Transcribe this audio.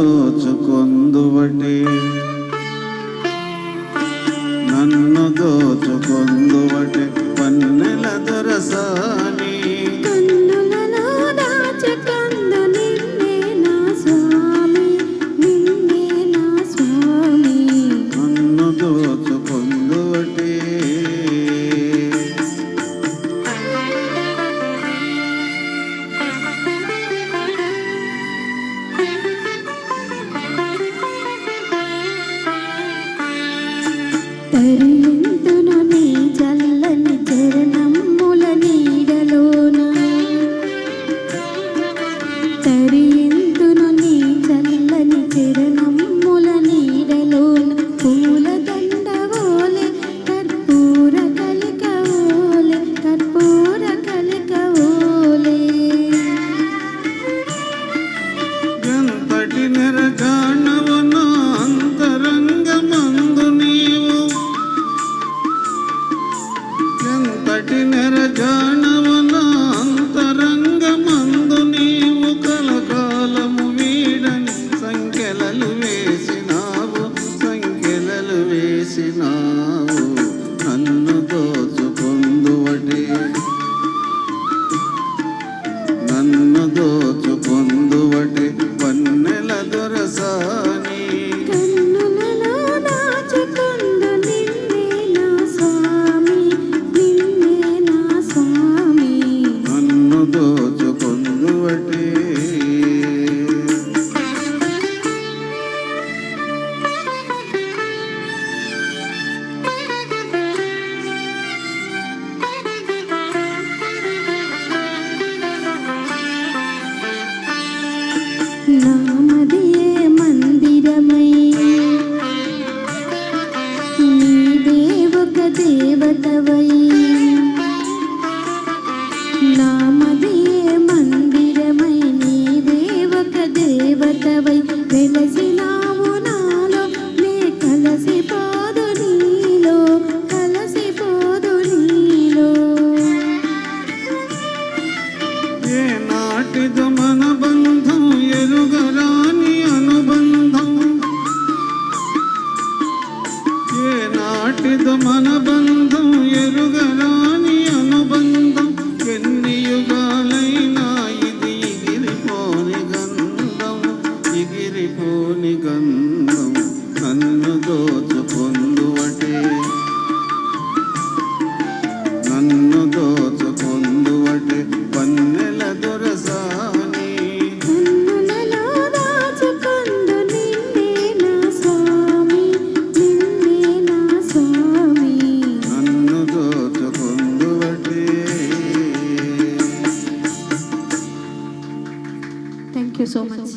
దోచుకొందువటే నన్ను దోచుకొందువటే పన్నెల దొరసాని కన్నులలో దాచుకొందు నిన్నే నా స్వామి నిన్నే నా స్వామి నన్ను దోచుకొందువటే తరియంతును నీ చల్లని చరణమ్ముల నీడలోన తరియంతును నీ చల్లని చరణమ్ముల నీడలోన పూల దండవోలే కర్పూర కలికవోలే కర్పూర కలికవోలే ఎంతటి నెరగాణవు నా అంతరంగమందు నీవు ఎంతటి నెరగాణవు నా అంతరంగమందు నీవు కలకాలము వీడని సంఖ్యలలు వేసినావు సంఖ్యలలు వేసినావు నన్ను దోచుకొందువటే నన్ను దోచుకొందువటే పన్నెల దొరసాని కన్నులలో దాచుకొందు నిన్నే నా స్వామి నిన్నే నా స్వామి నన్ను దోచుకొందువటే నామదియే మందిరమై నీవే ఒక దేవతవై నామదియే మందిరమై నీవే ఒక దేవతవై వెలసినావు నాలో నే కలసిపోదు నీలో కలసిపోదు నీలో ఏ నాటిదో మన బంధం ఎరుగరాని అనుబంధం ఏ నాటిదో మన బంధం ఎరుగరాని అనుబంధం ఎన్ని యుగాలైనా ఇది ఎగిరిపోని గంధం ఎగిరిపోని గంధం నన్ను దోచుకొందువటే నన్ను దోచుకొందువటే పన్నెల దొరసాని కన్నులలో దాచుకొందు నిన్నే నా స్వామి నిన్నే నా స్వామి నన్ను దోచుకొందువటే. Thank you so much.